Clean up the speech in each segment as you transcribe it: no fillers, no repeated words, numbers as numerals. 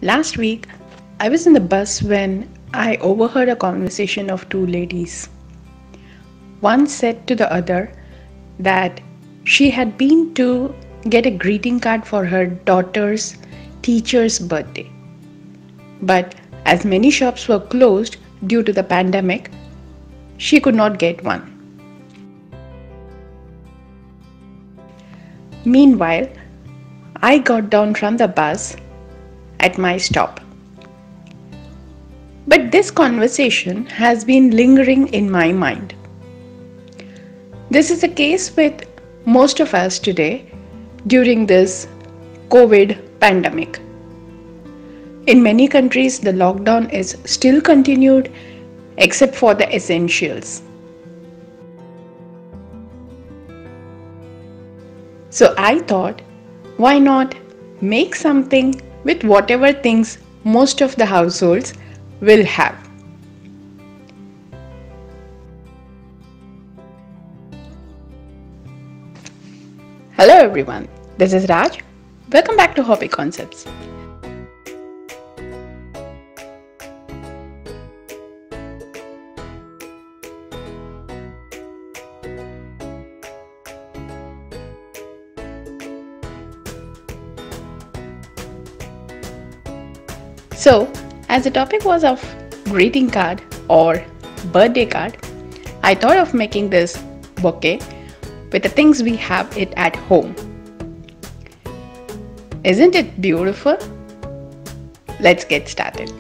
Last week, I was in the bus when I overheard a conversation of two ladies. One said to the other that she had been to get a greeting card for her daughter's teacher's birthday. But as many shops were closed due to the pandemic, she could not get one. Meanwhile, I got down from the bus at my stop. But this conversation has been lingering in my mind. This is the case with most of us today during this COVID pandemic. In many countries, the lockdown is still continued except for the essentials. So I thought, why not make something with whatever things most of the households will have. Hello everyone, this is Raj. Welcome back to Hobby Concepts. So, as the topic was of greeting card or birthday card, I thought of making this bouquet with the things we have it at home. Isn't it beautiful? Let's get started.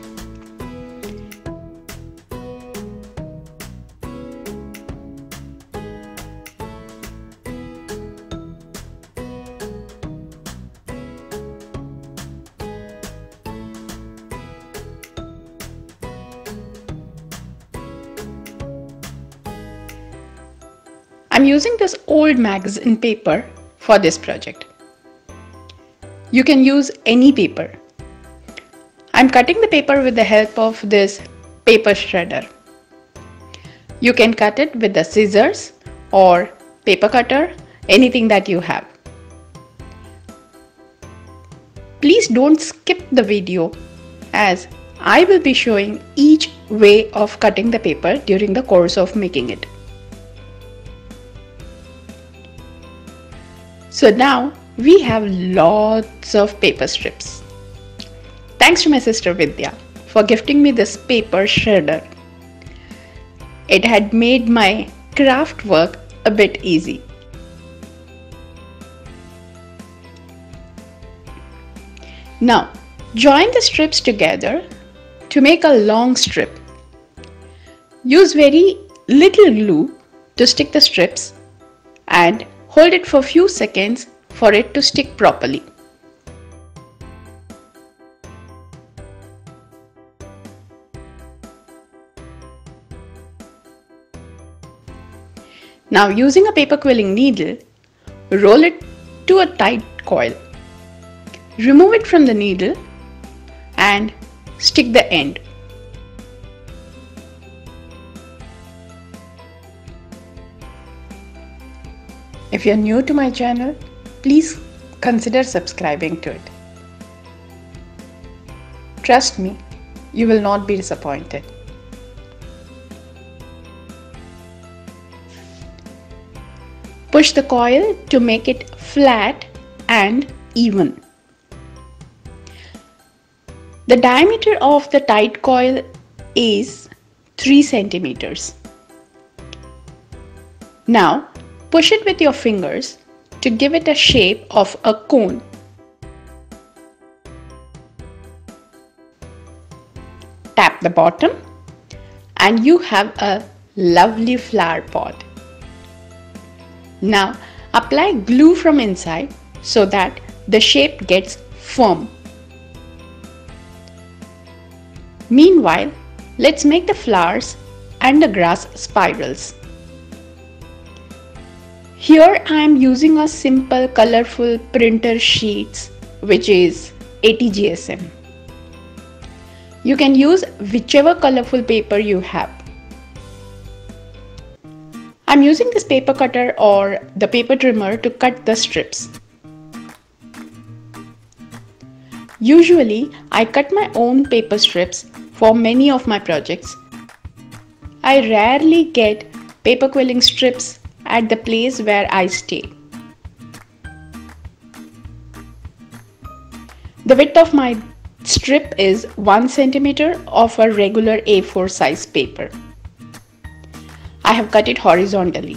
I'm using this old magazine paper for this project. You can use any paper. I'm cutting the paper with the help of this paper shredder. You can cut it with the scissors or paper cutter, anything that you have. Please don't skip the video as I will be showing each way of cutting the paper during the course of making it. So now we have lots of paper strips. Thanks to my sister Vidya for gifting me this paper shredder. It had made my craft work a bit easy. Now join the strips together to make a long strip. Use very little glue to stick the strips and hold it for a few seconds for it to stick properly. Now using a paper quilling needle, roll it to a tight coil. Remove it from the needle and stick the end. If you're new to my channel, please consider subscribing to it. Trust me, you will not be disappointed. Push the coil to make it flat and even. The diameter of the tight coil is 3 centimeters. Now, push it with your fingers to give it a shape of a cone. Tap the bottom and you have a lovely flower pot. Now apply glue from inside so that the shape gets firm. Meanwhile, let's make the flowers and the grass spirals. Here I am using a simple colorful printer sheets which is 80 GSM. You can use whichever colorful paper you have. I'm using this paper cutter or the paper trimmer to cut the strips. Usually, I cut my own paper strips for many of my projects. I rarely get paper quilling strips at the place where I stay. The width of my strip is 1 centimeter of a regular A4 size paper. I have cut it horizontally.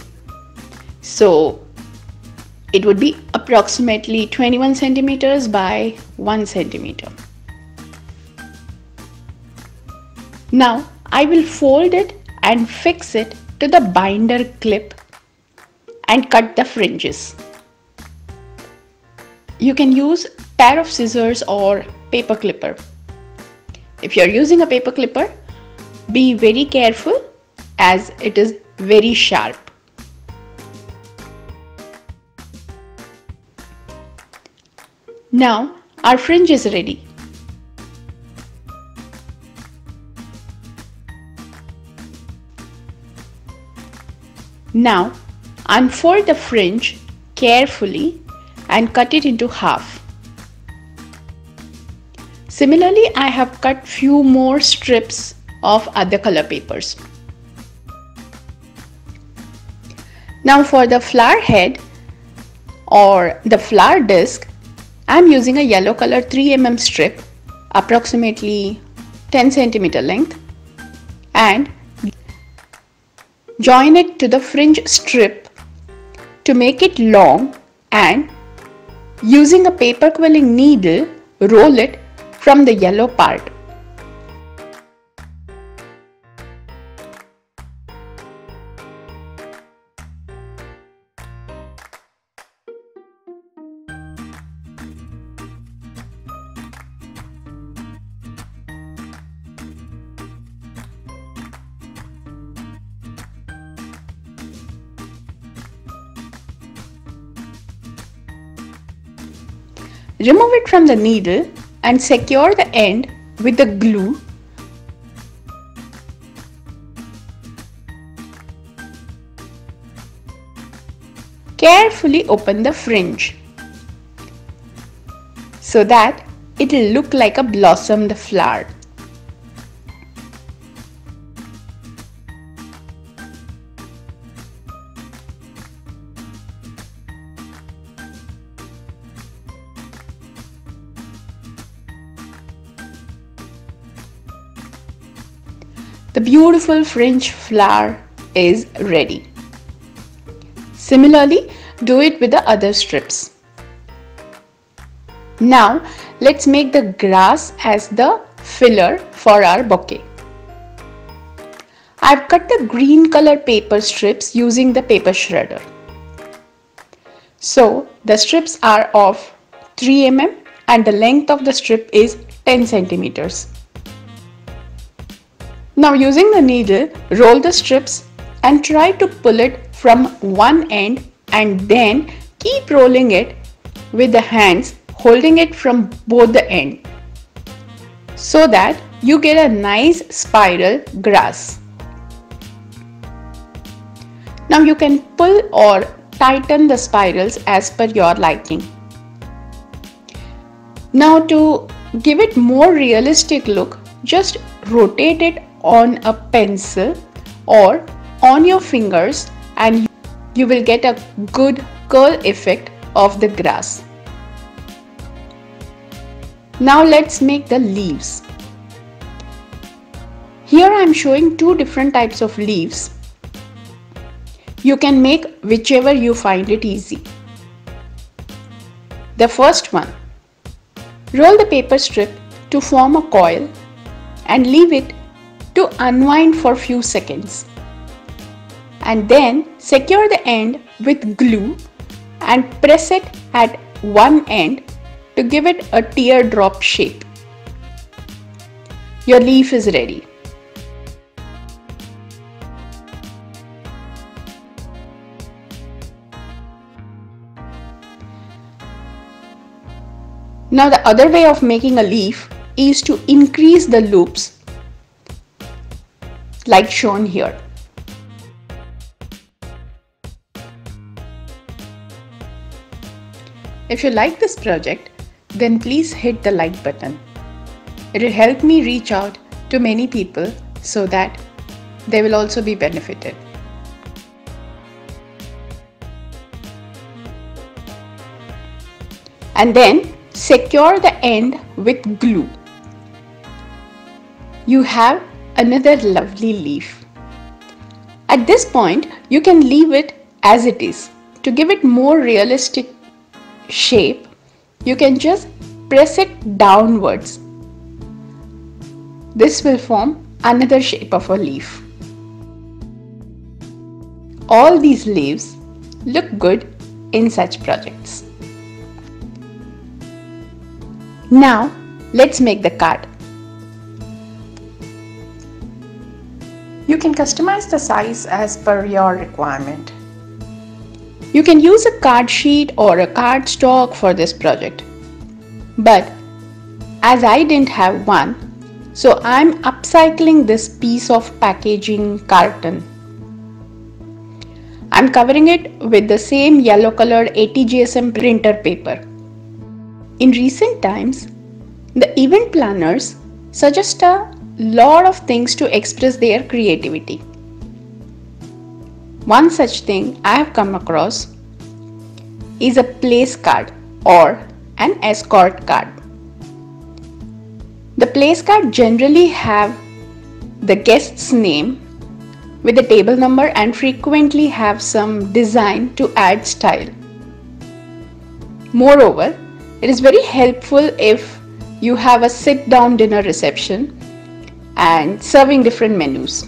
So it would be approximately 21 centimeters by 1 centimeter. Now I will fold it and fix it to the binder clip and cut the fringes. You can use pair of scissors or paper clipper. If you are using a paper clipper, be very careful as it is very sharp. Now our fringe is ready. Now unfold the fringe carefully and cut it into half. Similarly, I have cut few more strips of other color papers. Now for the flower head or the flower disc, I am using a yellow color 3 mm strip, approximately 10 centimeter length, and join it to the fringe strip to make it long, and using a paper quilling needle, roll it from the yellow part. Remove it from the needle and secure the end with the glue. Carefully open the fringe so that it will look like a blossomed flower. The beautiful fringe flower is ready. Similarly, do it with the other strips. Now, let's make the grass as the filler for our bouquet. I've cut the green color paper strips using the paper shredder. So, the strips are of 3 mm and the length of the strip is 10 centimeters. Now using the needle, roll the strips and try to pull it from one end and then keep rolling it with the hands, holding it from both the ends so that you get a nice spiral grass. Now you can pull or tighten the spirals as per your liking. Now to give it more realistic look, just rotate it on a pencil or on your fingers and you will get a good curl effect of the grass. Now let's make the leaves. Here I am showing two different types of leaves. You can make whichever you find it easy. The first one, roll the paper strip to form a coil and leave it to unwind for few seconds, and then secure the end with glue and press it at one end to give it a teardrop shape. Your leaf is ready. Now the other way of making a leaf is to increase the loops like shown here. If you like this project, then please hit the like button. It will help me reach out to many people so that they will also be benefited. And then secure the end with glue. You have another lovely leaf. At this point, you can leave it as it is. To give it more realistic shape, you can just press it downwards. This will form another shape of a leaf. All these leaves look good in such projects. Now, let's make the card. You can customize the size as per your requirement. You can use a card sheet or a card stock for this project. But as I didn't have one, so I'm upcycling this piece of packaging carton. I'm covering it with the same yellow colored ATGSM printer paper. In recent times, the event planners suggest a lot of things to express their creativity. One such thing I have come across is a place card or an escort card. The place card generally have the guest's name with the table number and frequently have some design to add style. Moreover, it is very helpful if you have a sit-down dinner reception and serving different menus.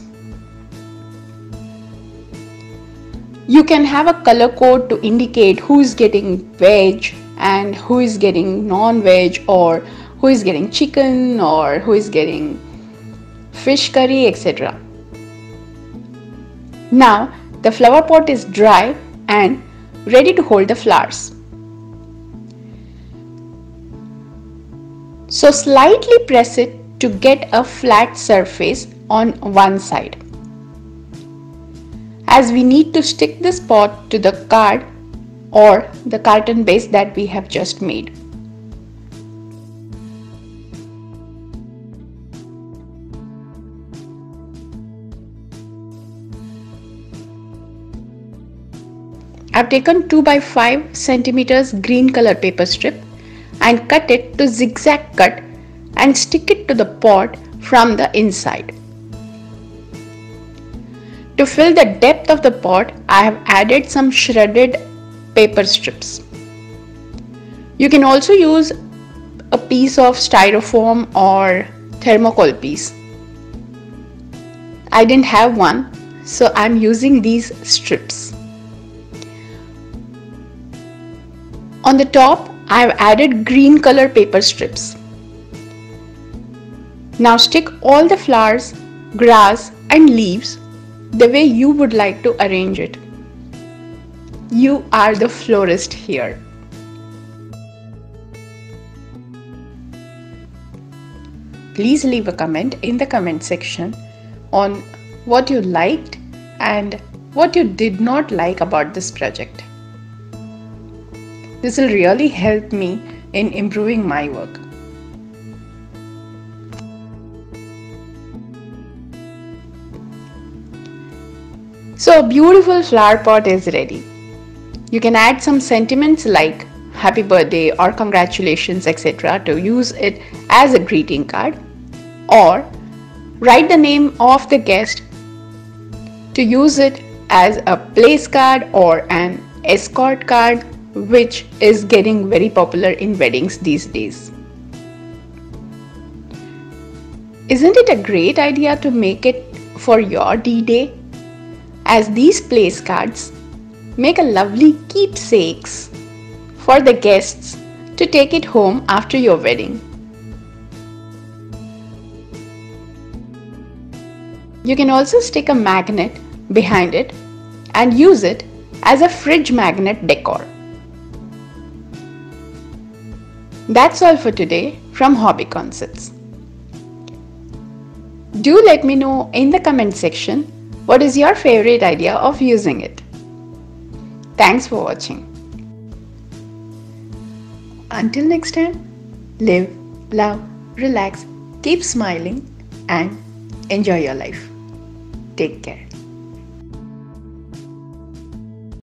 You can have a color code to indicate who is getting veg and who is getting non-veg, or who is getting chicken, or who is getting fish curry, etc. Now the flower pot is dry and ready to hold the flowers. So slightly press it to get a flat surface on one side, as we need to stick this pot to the card or the carton base that we have just made. I've taken 2 by 5 centimeters green color paper strip and cut it to zigzag cut and stick it to the pot from the inside. To fill the depth of the pot, I have added some shredded paper strips. You can also use a piece of styrofoam or thermocol piece. I didn't have one, so I'm using these strips. On the top, I have added green color paper strips. Now stick all the flowers, grass and leaves the way you would like to arrange it. You are the florist here. Please leave a comment in the comment section on what you liked and what you did not like about this project. This will really help me in improving my work. So a beautiful flower pot is ready. You can add some sentiments like happy birthday or congratulations, etc. to use it as a greeting card, or write the name of the guest to use it as a place card or an escort card, which is getting very popular in weddings these days. Isn't it a great idea to make it for your D-Day? As these place cards make a lovely keepsakes for the guests to take it home after your wedding. You can also stick a magnet behind it and use it as a fridge magnet decor. That's all for today from Hobby Concepts. Do let me know in the comment section what is your favorite idea of using it. Thanks for watching. Until next time. Live, love, relax, keep smiling, and enjoy your life. Take care.